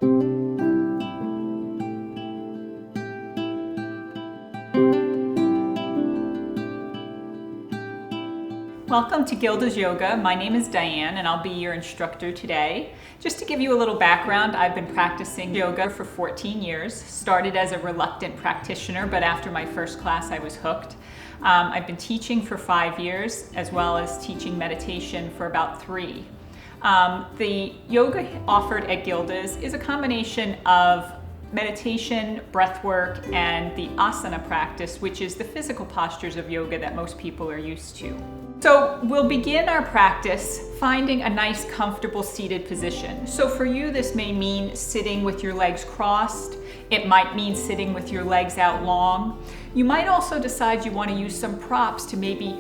Welcome to Gilda's Yoga. My name is Diane and I'll be your instructor today. Just to give you a little background, I've been practicing yoga for 14 years. Started as a reluctant practitioner, but after my first class I was hooked. I've been teaching for 5 years, as well as teaching meditation for about 3. The yoga offered at Gilda's is a combination of meditation, breath work, and the asana practice, which is the physical postures of yoga that most people are used to. So we'll begin our practice finding a nice comfortable seated position. So for you, this may mean sitting with your legs crossed. It might mean sitting with your legs out long. You might also decide you want to use some props to maybe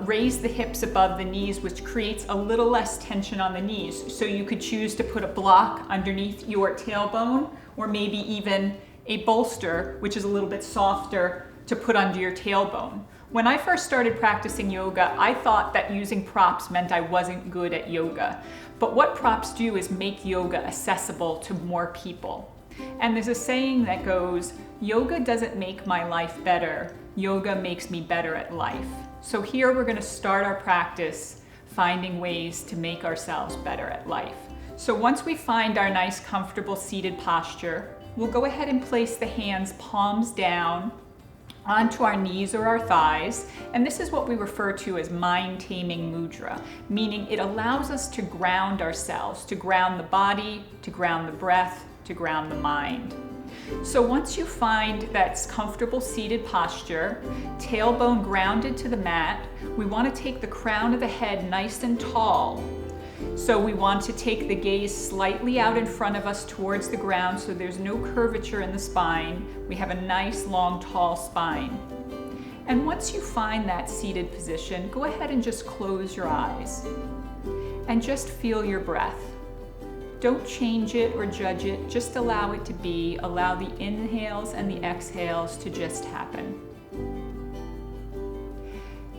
raise the hips above the knees, which creates a little less tension on the knees. So you could choose to put a block underneath your tailbone, or maybe even a bolster, which is a little bit softer, to put under your tailbone. When I first started practicing yoga, I thought that using props meant I wasn't good at yoga. But what props do is make yoga accessible to more people. And there's a saying that goes, yoga doesn't make my life better, yoga makes me better at life. So here we're going to start our practice finding ways to make ourselves better at life. So once we find our nice comfortable seated posture, we'll go ahead and place the hands palms down onto our knees or our thighs, and this is what we refer to as mind-taming mudra, meaning it allows us to ground ourselves, to ground the body, to ground the breath, to ground the mind. So once you find that comfortable seated posture, tailbone grounded to the mat, we want to take the crown of the head nice and tall. So we want to take the gaze slightly out in front of us towards the ground so there's no curvature in the spine. We have a nice, long, tall spine. And once you find that seated position, go ahead and just close your eyes and just feel your breath. Don't change it or judge it, just allow it to be. Allow the inhales and the exhales to just happen.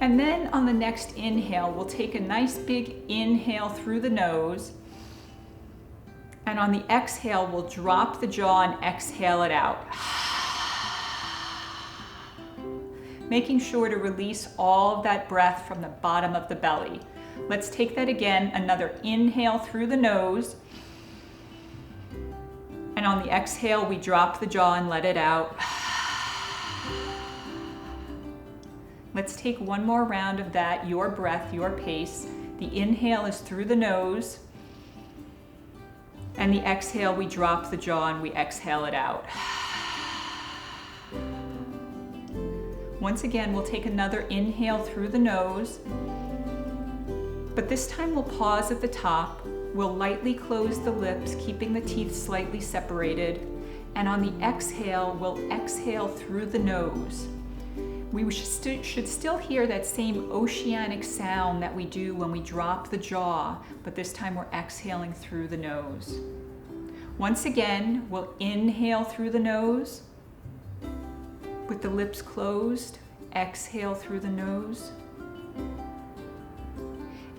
And then on the next inhale, we'll take a nice big inhale through the nose. And on the exhale, we'll drop the jaw and exhale it out. Making sure to release all of that breath from the bottom of the belly. Let's take that again. Another inhale through the nose. And on the exhale, we drop the jaw and let it out. Let's take one more round of that, your breath, your pace. The inhale is through the nose. And the exhale, we drop the jaw and we exhale it out. Once again, we'll take another inhale through the nose. But this time we'll pause at the top. We'll lightly close the lips, keeping the teeth slightly separated. And on the exhale, we'll exhale through the nose. We should still hear that same oceanic sound that we do when we drop the jaw, but this time we're exhaling through the nose. Once again, we'll inhale through the nose. With the lips closed, exhale through the nose.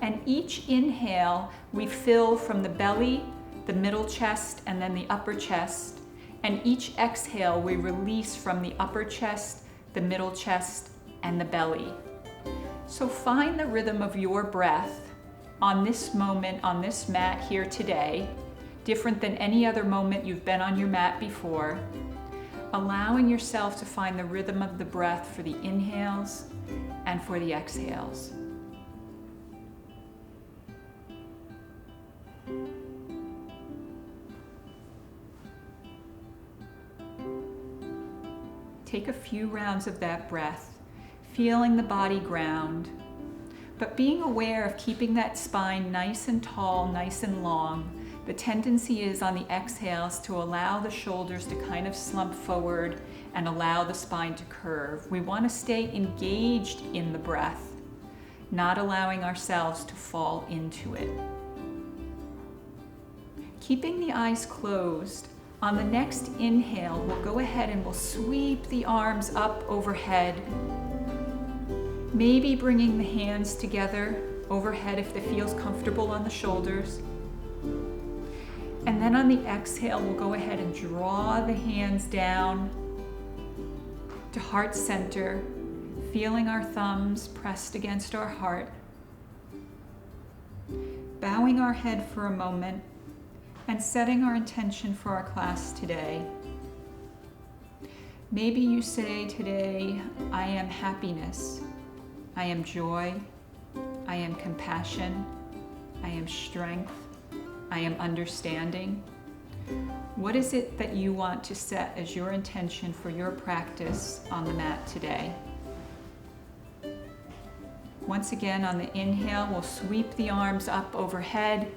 And each inhale, we fill from the belly, the middle chest, and then the upper chest. And each exhale, we release from the upper chest, the middle chest, and the belly. So find the rhythm of your breath on this moment, on this mat here today, different than any other moment you've been on your mat before, allowing yourself to find the rhythm of the breath for the inhales and for the exhales. Take a few rounds of that breath, feeling the body ground, but being aware of keeping that spine nice and tall, nice and long. The tendency is on the exhales to allow the shoulders to kind of slump forward and allow the spine to curve. We want to stay engaged in the breath, not allowing ourselves to fall into it. Keeping the eyes closed, on the next inhale, we'll go ahead and we'll sweep the arms up overhead. Maybe bringing the hands together overhead if it feels comfortable on the shoulders. And then on the exhale, we'll go ahead and draw the hands down to heart center, feeling our thumbs pressed against our heart. Bowing our head for a moment and setting our intention for our class today. Maybe you say today, I am happiness, I am joy, I am compassion, I am strength, I am understanding. What is it that you want to set as your intention for your practice on the mat today? Once again, on the inhale, we'll sweep the arms up overhead.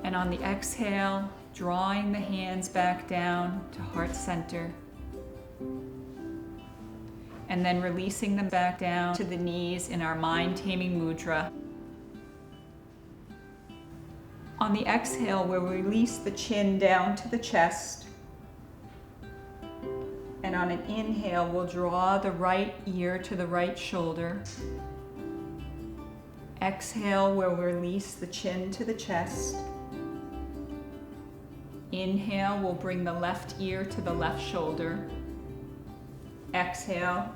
And on the exhale, drawing the hands back down to heart center. And then releasing them back down to the knees in our mind-taming mudra. On the exhale, we'll release the chin down to the chest. And on an inhale, we'll draw the right ear to the right shoulder. Exhale, we'll release the chin to the chest. Inhale, we'll bring the left ear to the left shoulder. Exhale,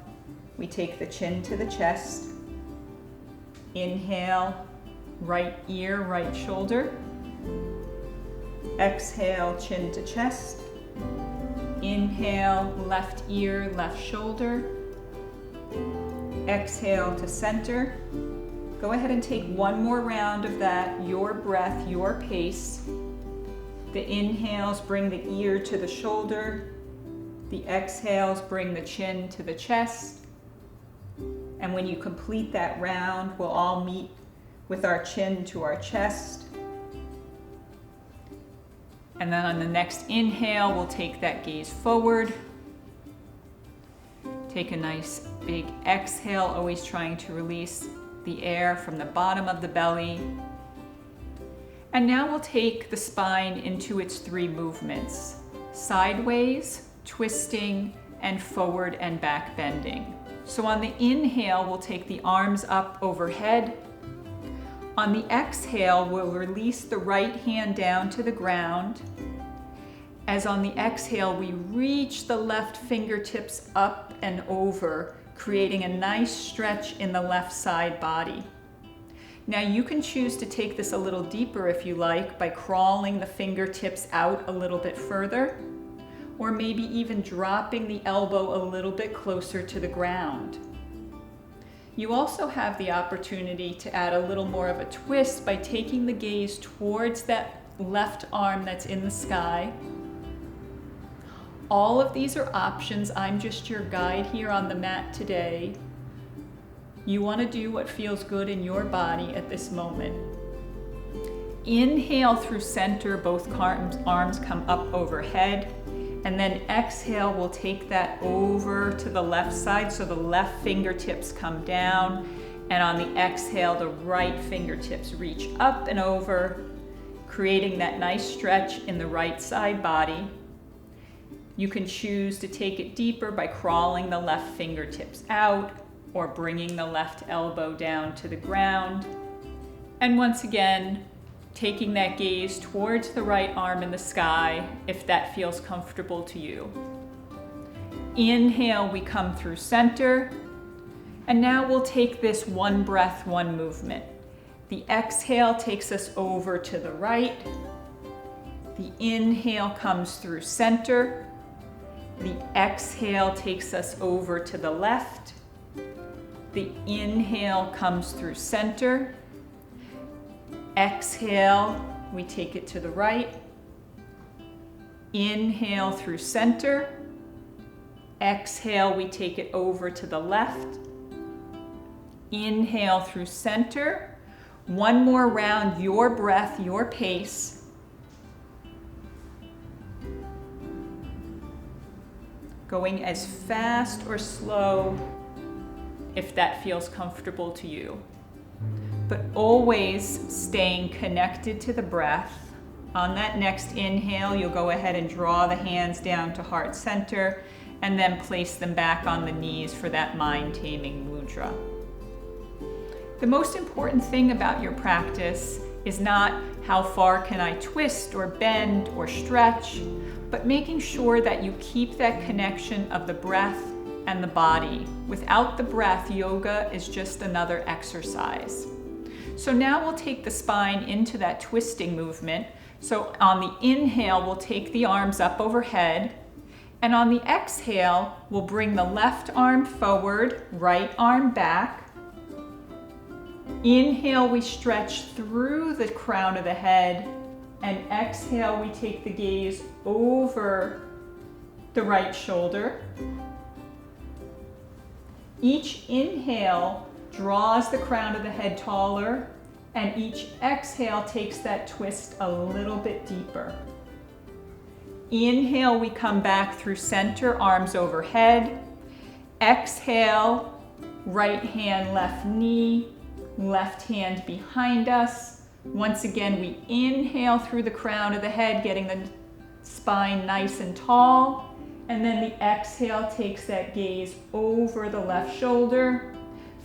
we take the chin to the chest. Inhale, right ear, right shoulder. Exhale, chin to chest. Inhale, left ear, left shoulder. Exhale to center. Go ahead and take one more round of that, your breath, your pace. The inhales bring the ear to the shoulder. The exhales bring the chin to the chest. And when you complete that round, we'll all meet with our chin to our chest. And then on the next inhale, we'll take that gaze forward. Take a nice big exhale, always trying to release the air from the bottom of the belly. And now we'll take the spine into its three movements: sideways, twisting, and forward and back bending. So on the inhale, we'll take the arms up overhead. On the exhale, we'll release the right hand down to the ground. As on the exhale, we reach the left fingertips up and over, creating a nice stretch in the left side body. Now you can choose to take this a little deeper if you like by crawling the fingertips out a little bit further, or maybe even dropping the elbow a little bit closer to the ground. You also have the opportunity to add a little more of a twist by taking the gaze towards that left arm that's in the sky. All of these are options. I'm just your guide here on the mat today. You want to do what feels good in your body at this moment. Inhale through center, both arms come up overhead. And then exhale, we'll take that over to the left side, so the left fingertips come down. And on the exhale, the right fingertips reach up and over, creating that nice stretch in the right side body. You can choose to take it deeper by crawling the left fingertips out or bringing the left elbow down to the ground. And once again, taking that gaze towards the right arm in the sky, if that feels comfortable to you. Inhale, we come through center. And now we'll take this one breath, one movement. The exhale takes us over to the right. The inhale comes through center. The exhale takes us over to the left. The inhale comes through center. Exhale, we take it to the right. Inhale through center. Exhale, we take it over to the left. Inhale through center. One more round, your breath, your pace. Going as fast or slow if that feels comfortable to you. But always staying connected to the breath. On that next inhale, you'll go ahead and draw the hands down to heart center and then place them back on the knees for that mind-taming mudra. The most important thing about your practice is not how far can I twist or bend or stretch, but making sure that you keep that connection of the breath and the body. Without the breath, yoga is just another exercise. So now we'll take the spine into that twisting movement. So on the inhale, we'll take the arms up overhead. And on the exhale, we'll bring the left arm forward, right arm back. Inhale, we stretch through the crown of the head. And exhale, we take the gaze over the right shoulder. Each inhale draws the crown of the head taller, and each exhale takes that twist a little bit deeper. Inhale, we come back through center, arms overhead. Exhale, right hand, left knee, left hand behind us. Once again, we inhale through the crown of the head, getting the spine nice and tall. And then the exhale takes that gaze over the left shoulder,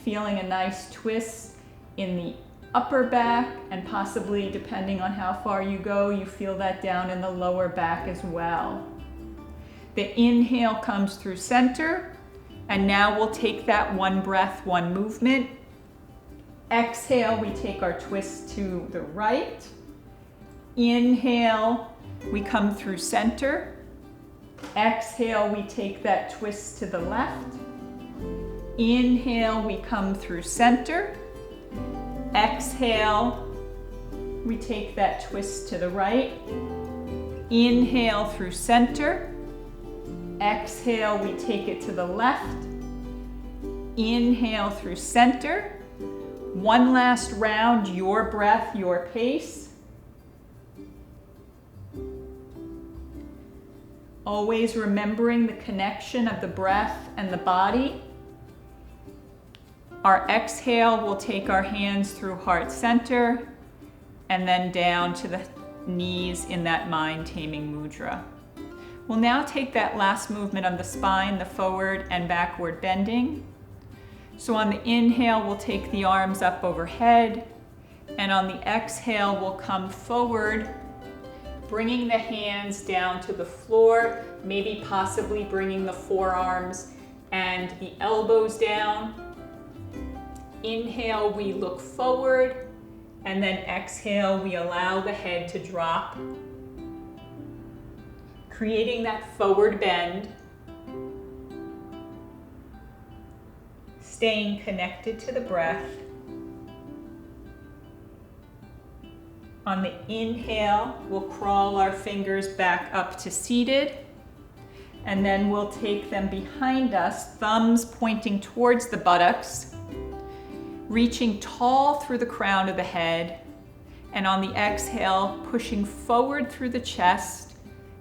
feeling a nice twist in the upper back, and possibly, depending on how far you go, you feel that down in the lower back as well. The inhale comes through center, and now we'll take that one breath, one movement. Exhale, we take our twist to the right. Inhale, we come through center. Exhale, we take that twist to the left. Inhale, we come through center. Exhale, we take that twist to the right. Inhale through center. Exhale, we take it to the left. Inhale through center. One last round, your breath, your pace. Always remembering the connection of the breath and the body. Our exhale, we'll take our hands through heart center and then down to the knees in that mind-taming mudra. We'll now take that last movement of the spine, the forward and backward bending. So on the inhale, we'll take the arms up overhead, and on the exhale, we'll come forward, bringing the hands down to the floor, maybe possibly bringing the forearms and the elbows down. Inhale, we look forward, and then exhale, we allow the head to drop, creating that forward bend, staying connected to the breath. On the inhale, we'll crawl our fingers back up to seated, and then we'll take them behind us, thumbs pointing towards the buttocks, reaching tall through the crown of the head, and on the exhale, pushing forward through the chest,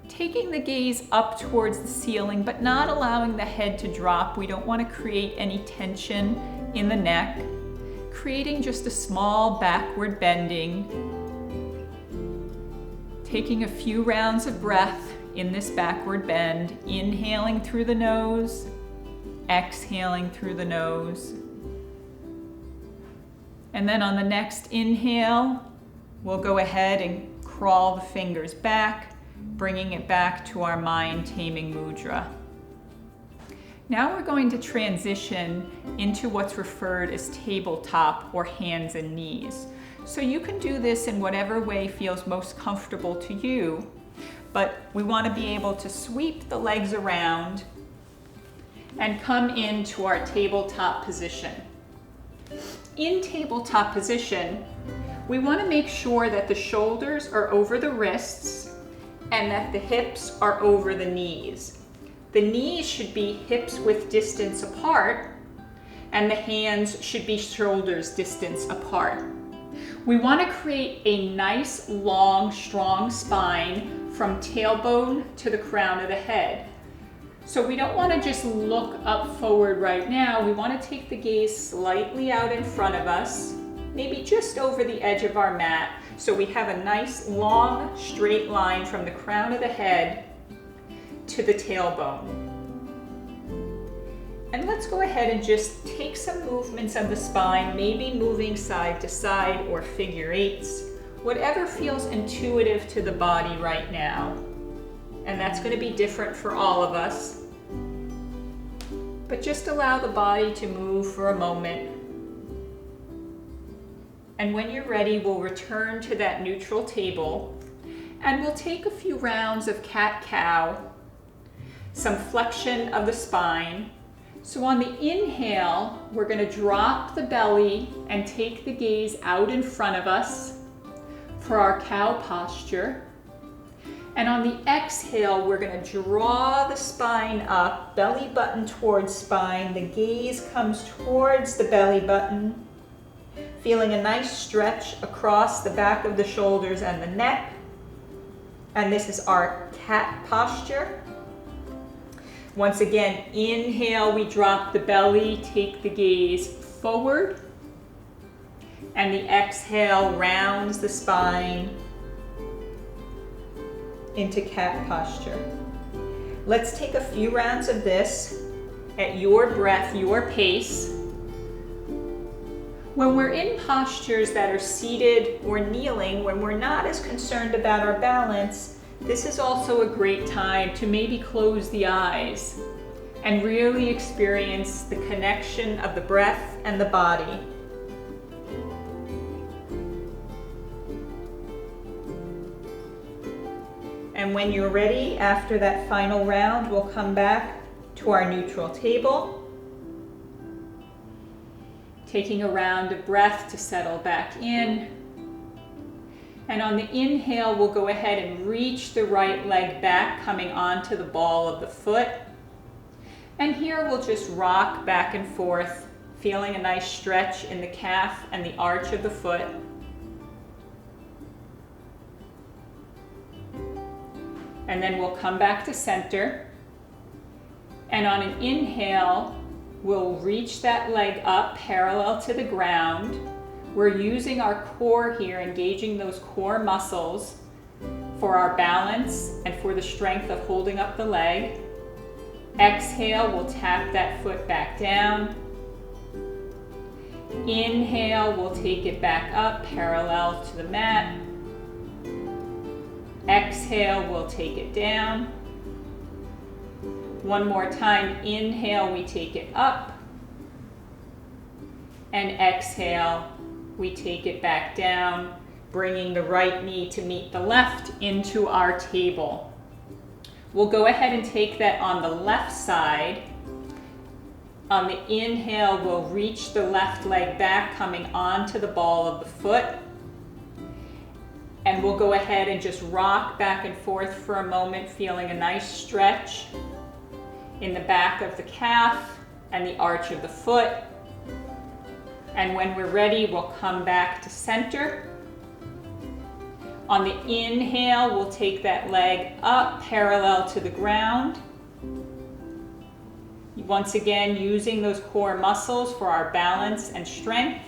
taking the gaze up towards the ceiling, but not allowing the head to drop. We don't want to create any tension in the neck, creating just a small backward bending. Taking a few rounds of breath in this backward bend, inhaling through the nose, exhaling through the nose. And then on the next inhale, we'll go ahead and crawl the fingers back, bringing it back to our mind-taming mudra. Now we're going to transition into what's referred as tabletop or hands and knees. So you can do this in whatever way feels most comfortable to you, but we want to be able to sweep the legs around and come into our tabletop position. In tabletop position, we want to make sure that the shoulders are over the wrists and that the hips are over the knees. The knees should be hips width distance apart, and the hands should be shoulders distance apart. We want to create a nice, long, strong spine from tailbone to the crown of the head. So we don't want to just look up forward right now. We want to take the gaze slightly out in front of us, maybe just over the edge of our mat, so we have a nice, long, straight line from the crown of the head to the tailbone. And let's go ahead and just take some movements of the spine, maybe moving side to side or figure eights, Whatever feels intuitive to the body right now. And that's going to be different for all of us. But just allow the body to move for a moment. And when you're ready, we'll return to that neutral table and we'll take a few rounds of cat-cow, some flexion of the spine. So on the inhale, we're going to drop the belly and take the gaze out in front of us for our cow posture. And on the exhale, we're going to draw the spine up, belly button towards spine. The gaze comes towards the belly button, feeling a nice stretch across the back of the shoulders and the neck. And this is our cat posture. Once again, inhale, we drop the belly, take the gaze forward. And the exhale rounds the spine into cat posture. Let's take a few rounds of this at your breath, your pace. When we're in postures that are seated or kneeling, when we're not as concerned about our balance, this is also a great time to maybe close the eyes and really experience the connection of the breath and the body. And when you're ready, after that final round, we'll come back to our neutral table. Taking a round of breath to settle back in. And on the inhale, we'll go ahead and reach the right leg back, coming onto the ball of the foot. And here we'll just rock back and forth, feeling a nice stretch in the calf and the arch of the foot. And then we'll come back to center. And on an inhale, we'll reach that leg up parallel to the ground. We're using our core here, engaging those core muscles for our balance and for the strength of holding up the leg. Exhale, we'll tap that foot back down. Inhale, we'll take it back up parallel to the mat. Exhale, we'll take it down. One more time, inhale, we take it up. And exhale, we take it back down, bringing the right knee to meet the left into our table. We'll go ahead and take that on the left side. On the inhale, we'll reach the left leg back, coming onto the ball of the foot. And we'll go ahead and just rock back and forth for a moment, feeling a nice stretch in the back of the calf and the arch of the foot. And when we're ready, we'll come back to center. On the inhale, we'll take that leg up parallel to the ground. Once again, using those core muscles for our balance and strength.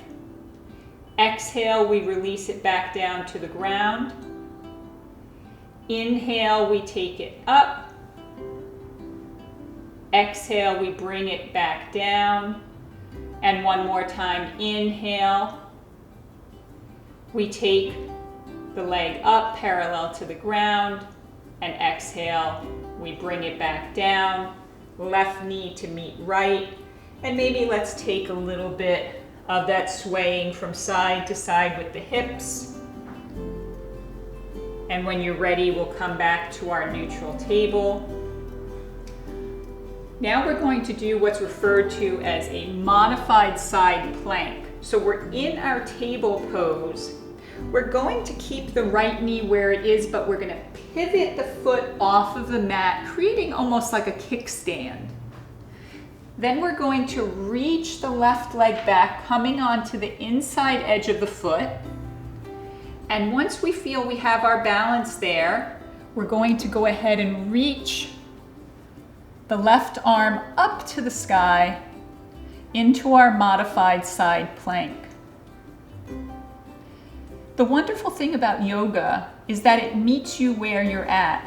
Exhale, we release it back down to the ground. Inhale, we take it up. Exhale, we bring it back down. And one more time, inhale. We take the leg up parallel to the ground. And exhale, we bring it back down. Left knee to meet right. And maybe let's take a little bit of that swaying from side to side with the hips. And when you're ready, we'll come back to our neutral table. Now we're going to do what's referred to as a modified side plank. So we're in our table pose. We're going to keep the right knee where it is, but we're going to pivot the foot off of the mat, creating almost like a kickstand. Then we're going to reach the left leg back, coming onto the inside edge of the foot. And once we feel we have our balance there, we're going to go ahead and reach the left arm up to the sky into our modified side plank. The wonderful thing about yoga is that it meets you where you're at.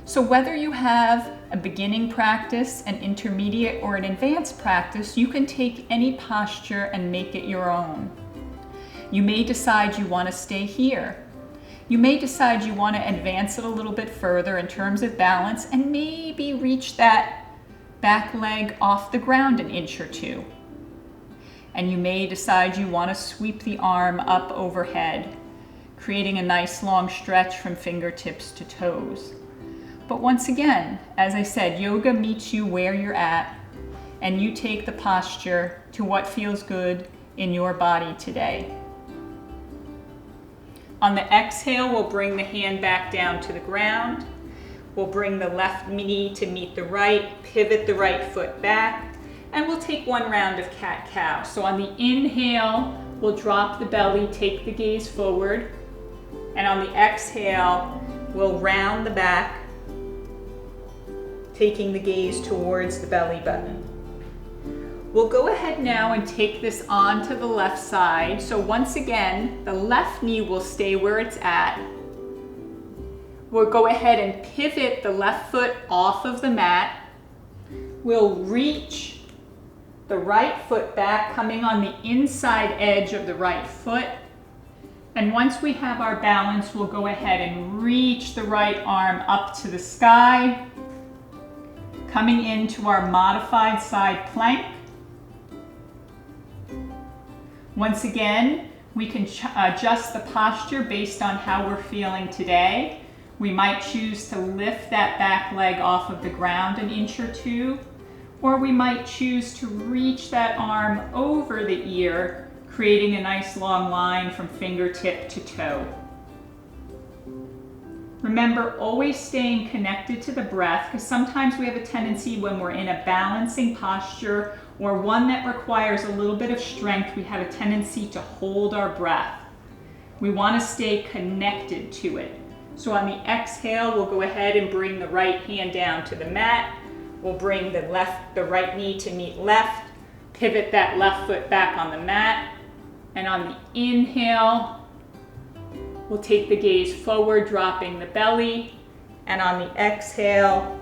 So whether you have a beginning practice, an intermediate, or an advanced practice, you can take any posture and make it your own. You may decide you want to stay here, You may decide you want to advance it a little bit further in terms of balance and maybe reach that back leg off the ground an inch or two. And you may decide you want to sweep the arm up overhead, creating a nice long stretch from fingertips to toes. But once again, as I said, yoga meets you where you're at, and you take the posture to what feels good in your body today. On the exhale, we'll bring the hand back down to the ground. We'll bring the left knee to meet the right, pivot the right foot back, and we'll take one round of cat-cow. So on the inhale, we'll drop the belly, take the gaze forward, and on the exhale, we'll round the back, taking the gaze towards the belly button. We'll go ahead now and take this onto the left side. So once again, the left knee will stay where it's at. We'll go ahead and pivot the left foot off of the mat. We'll reach the right foot back, coming on the inside edge of the right foot. And once we have our balance, we'll go ahead and reach the right arm up to the sky, coming into our modified side plank. Once again, we can adjust the posture based on how we're feeling today. We might choose to lift that back leg off of the ground an inch or two, or we might choose to reach that arm over the ear, creating a nice long line from fingertip to toe. Remember, always staying connected to the breath, because sometimes we have a tendency when we're in a balancing posture or one that requires a little bit of strength, we have a tendency to hold our breath. We want to stay connected to it. So on the exhale, we'll go ahead and bring the right hand down to the mat. We'll bring the right knee to meet left, pivot that left foot back on the mat, and on the inhale, we'll take the gaze forward, dropping the belly, and on the exhale,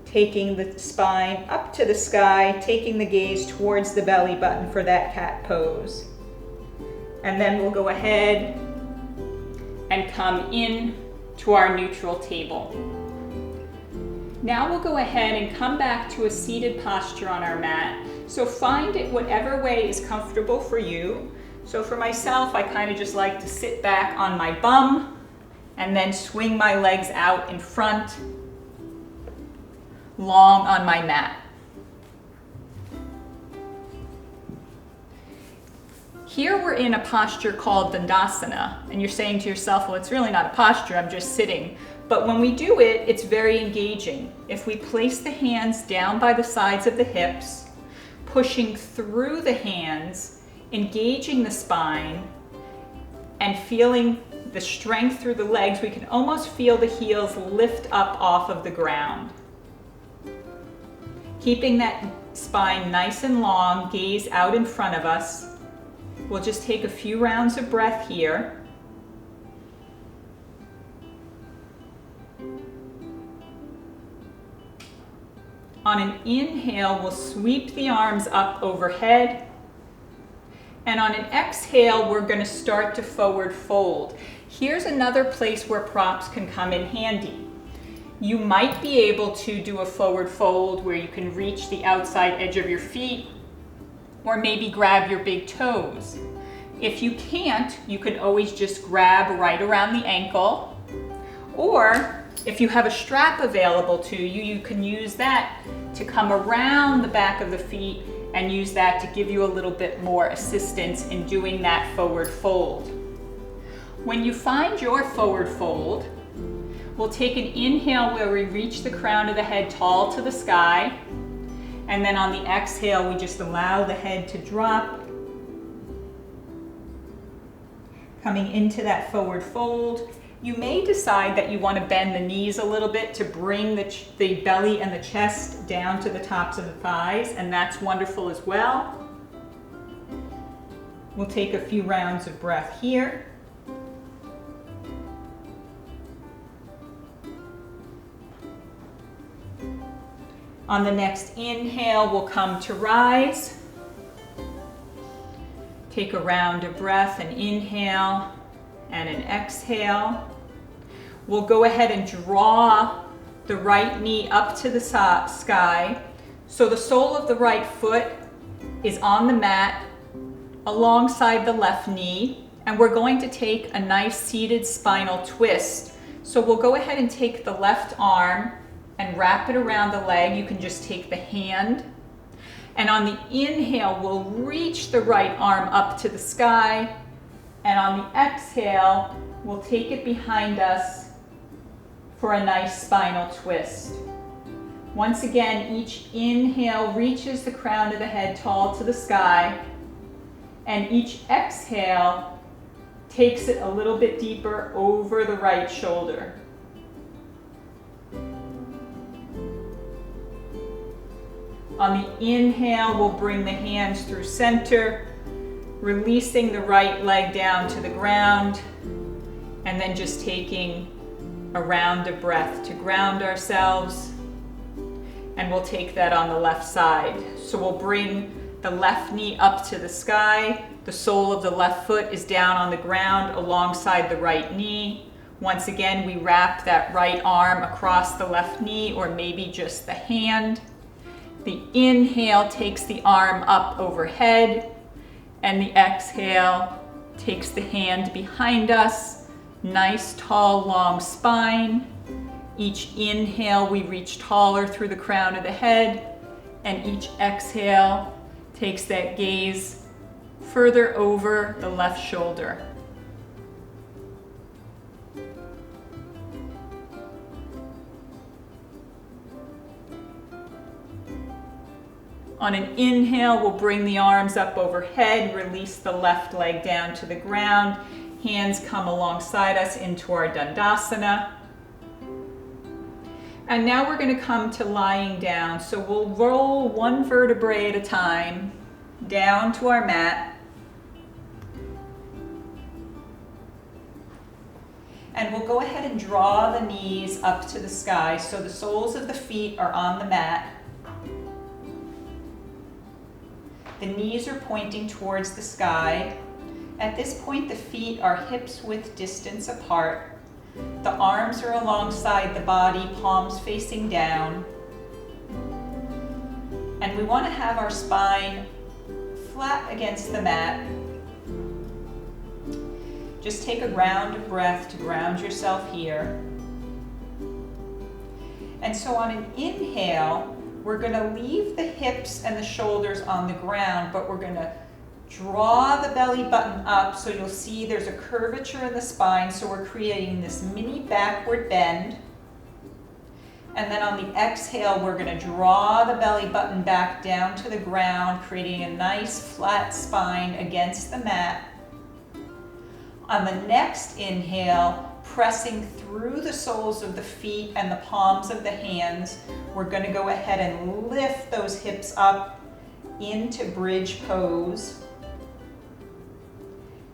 taking the spine up to the sky, taking the gaze towards the belly button for that cat pose. And then we'll go ahead and come in to our neutral table. Now we'll go ahead and come back to a seated posture on our mat. So find it whatever way is comfortable for you. So for myself, I kind of just like to sit back on my bum and then swing my legs out in front, long on my mat. Here we're in a posture called Dandasana, and you're saying to yourself, well, it's really not a posture, I'm just sitting. But when we do it, it's very engaging. If we place the hands down by the sides of the hips, pushing through the hands, engaging the spine, and feeling the strength through the legs, we can almost feel the heels lift up off of the ground. Keeping that spine nice and long, gaze out in front of us. We'll just take a few rounds of breath here. On an inhale, we'll sweep the arms up overhead. And on an exhale, we're going to start to forward fold. Here's another place where props can come in handy. You might be able to do a forward fold where you can reach the outside edge of your feet, or maybe grab your big toes. If you can't, you can always just grab right around the ankle, or if you have a strap available to you, you can use that to come around the back of the feet and use that to give you a little bit more assistance in doing that forward fold. When you find your forward fold, we'll take an inhale where we reach the crown of the head tall to the sky, and then on the exhale, we just allow the head to drop, coming into that forward fold. You may decide that you want to bend the knees a little bit to bring the belly and the chest down to the tops of the thighs, and that's wonderful as well. We'll take a few rounds of breath here. On the next inhale, we'll come to rise. Take a round of breath and inhale, and an exhale. We'll go ahead and draw the right knee up to the sky. So the sole of the right foot is on the mat alongside the left knee, and we're going to take a nice seated spinal twist. So we'll go ahead and take the left arm and wrap it around the leg. You can just take the hand. And on the inhale, we'll reach the right arm up to the sky. And on the exhale, we'll take it behind us for a nice spinal twist. Once again, each inhale reaches the crown of the head tall to the sky, and each exhale takes it a little bit deeper over the right shoulder. On the inhale, we'll bring the hands through center, releasing the right leg down to the ground, and then just taking a round of breath to ground ourselves. And we'll take that on the left side. So we'll bring the left knee up to the sky. The sole of the left foot is down on the ground alongside the right knee. Once again, we wrap that right arm across the left knee, or maybe just the hand. The inhale takes the arm up overhead, and the exhale takes the hand behind us. Nice, tall, long spine. Each inhale, we reach taller through the crown of the head, and each exhale takes that gaze further over the left shoulder. On an inhale, we'll bring the arms up overhead, release the left leg down to the ground. Hands come alongside us into our Dandasana. And now we're going to come to lying down. So we'll roll one vertebrae at a time down to our mat. And we'll go ahead and draw the knees up to the sky. So the soles of the feet are on the mat. The knees are pointing towards the sky. At this point, the feet are hips width distance apart. The arms are alongside the body, palms facing down. And we want to have our spine flat against the mat. Just take a round of breath to ground yourself here. And so on an inhale, we're going to leave the hips and the shoulders on the ground, but we're going to draw the belly button up, so you'll see there's a curvature in the spine, so we're creating this mini backward bend. And then on the exhale, we're going to draw the belly button back down to the ground, creating a nice flat spine against the mat. On the next inhale, pressing through the soles of the feet and the palms of the hands, we're going to go ahead and lift those hips up into bridge pose.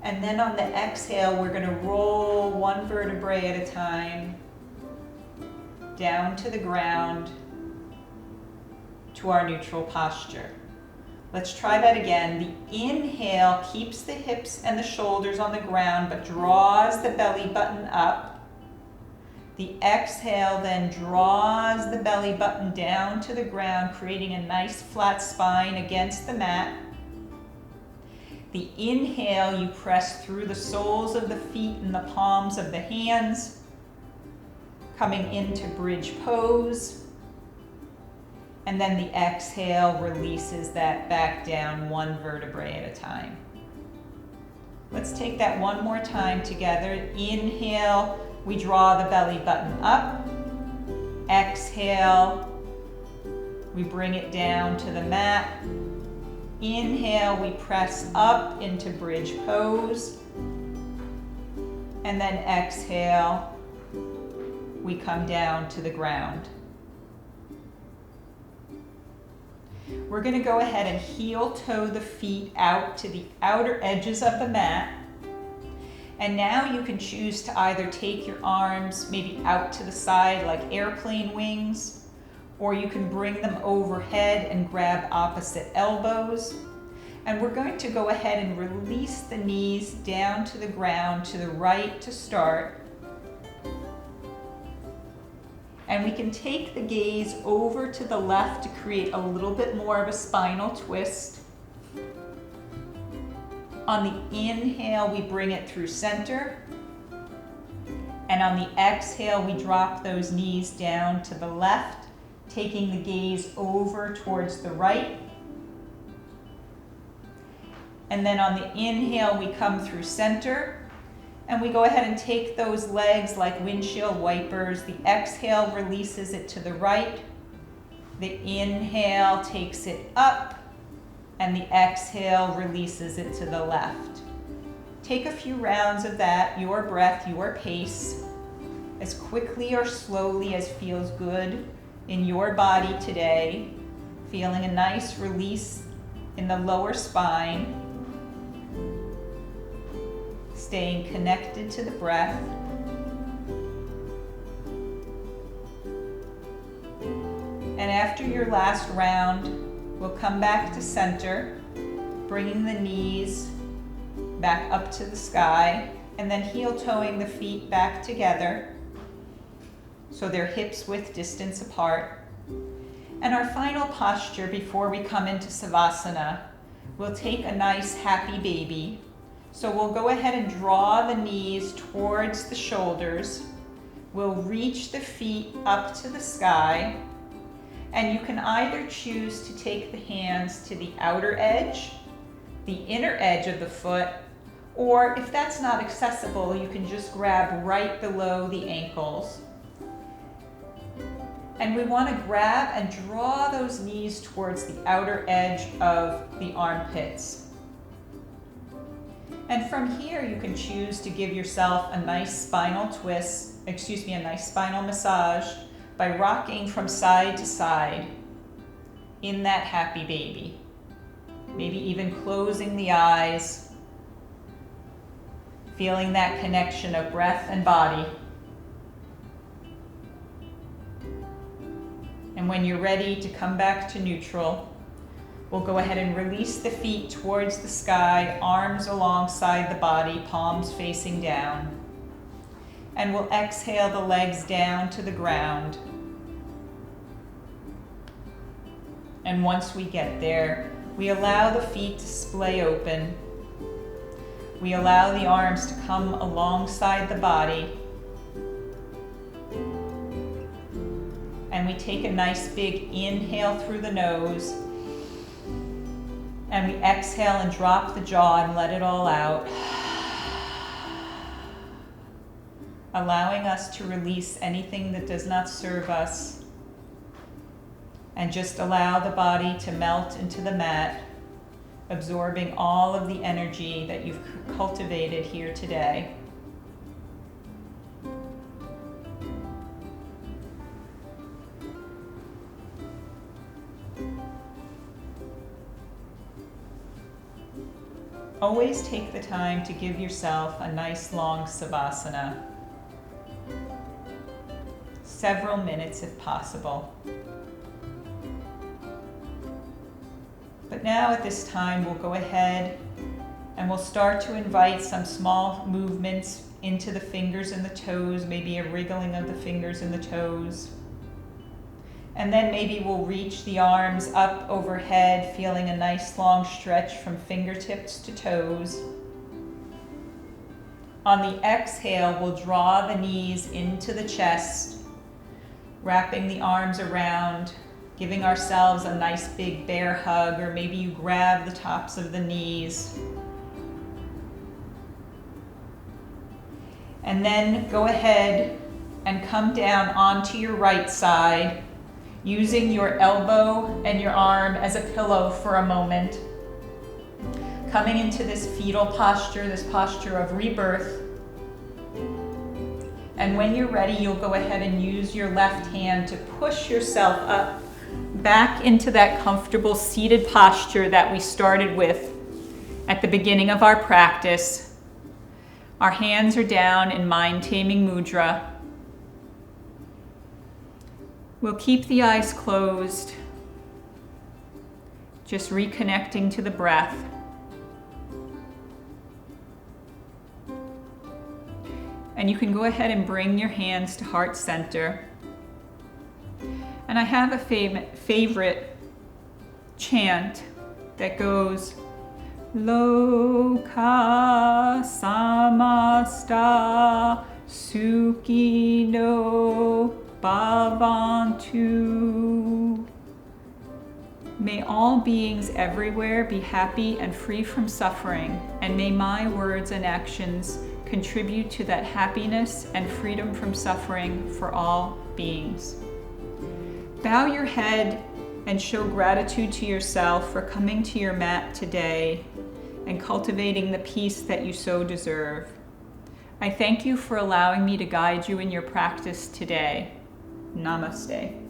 And then on the exhale, we're going to roll one vertebrae at a time down to the ground to our neutral posture. Let's try that again. The inhale keeps the hips and the shoulders on the ground, but draws the belly button up. The exhale then draws the belly button down to the ground, creating a nice flat spine against the mat. The inhale, you press through the soles of the feet and the palms of the hands, coming into bridge pose. And then the exhale releases that back down one vertebrae at a time. Let's take that one more time together. Inhale, we draw the belly button up. Exhale, we bring it down to the mat. Inhale, we press up into bridge pose. And then exhale, we come down to the ground. We're going to go ahead and heel toe the feet out to the outer edges of the mat. And now you can choose to either take your arms maybe out to the side like airplane wings, or you can bring them overhead and grab opposite elbows. And we're going to go ahead and release the knees down to the ground, to the right to start. And we can take the gaze over to the left to create a little bit more of a spinal twist. On the inhale, we bring it through center. And on the exhale, we drop those knees down to the left, taking the gaze over towards the right. And then on the inhale, we come through center. And we go ahead and take those legs like windshield wipers. The exhale releases it to the right. The inhale takes it up. And the exhale releases it to the left. Take a few rounds of that, your breath, your pace, as quickly or slowly as feels good in your body today. Feeling a nice release in the lower spine. Staying connected to the breath. And after your last round, we'll come back to center, bringing the knees back up to the sky, and then heel-toeing the feet back together so they're hips width distance apart. And our final posture before we come into Savasana, we'll take a nice happy baby. So we'll go ahead and draw the knees towards the shoulders. We'll reach the feet up to the sky. And you can either choose to take the hands to the outer edge, the inner edge of the foot, or if that's not accessible, you can just grab right below the ankles. And we want to grab and draw those knees towards the outer edge of the armpits. And from here, you can choose to give yourself a nice spinal twist, a nice spinal massage by rocking from side to side in that happy baby. Maybe even closing the eyes, feeling that connection of breath and body. And when you're ready to come back to neutral, we'll go ahead and release the feet towards the sky, arms alongside the body, palms facing down. And we'll exhale the legs down to the ground. And once we get there, we allow the feet to splay open. We allow the arms to come alongside the body. And we take a nice big inhale through the nose. And we exhale and drop the jaw and let it all out. Allowing us to release anything that does not serve us. And just allow the body to melt into the mat, absorbing all of the energy that you've cultivated here today. Always take the time to give yourself a nice long Savasana. Several minutes if possible. But now at this time, we'll go ahead and we'll start to invite some small movements into the fingers and the toes, maybe a wriggling of the fingers and the toes. And then maybe we'll reach the arms up overhead, feeling a nice long stretch from fingertips to toes. On the exhale, we'll draw the knees into the chest, wrapping the arms around, giving ourselves a nice big bear hug, or maybe you grab the tops of the knees. And then go ahead and come down onto your right side, using your elbow and your arm as a pillow for a moment. Coming into this fetal posture, this posture of rebirth. And when you're ready, you'll go ahead and use your left hand to push yourself up back into that comfortable seated posture that we started with at the beginning of our practice. Our hands are down in mind-taming mudra. We'll keep the eyes closed, just reconnecting to the breath. And you can go ahead and bring your hands to heart center. And I have a favorite chant that goes, Loka samasta sukhino bhavantu. May all beings everywhere be happy and free from suffering, and may my words and actions contribute to that happiness and freedom from suffering for all beings. Bow your head and show gratitude to yourself for coming to your mat today and cultivating the peace that you so deserve. I thank you for allowing me to guide you in your practice today. Namaste.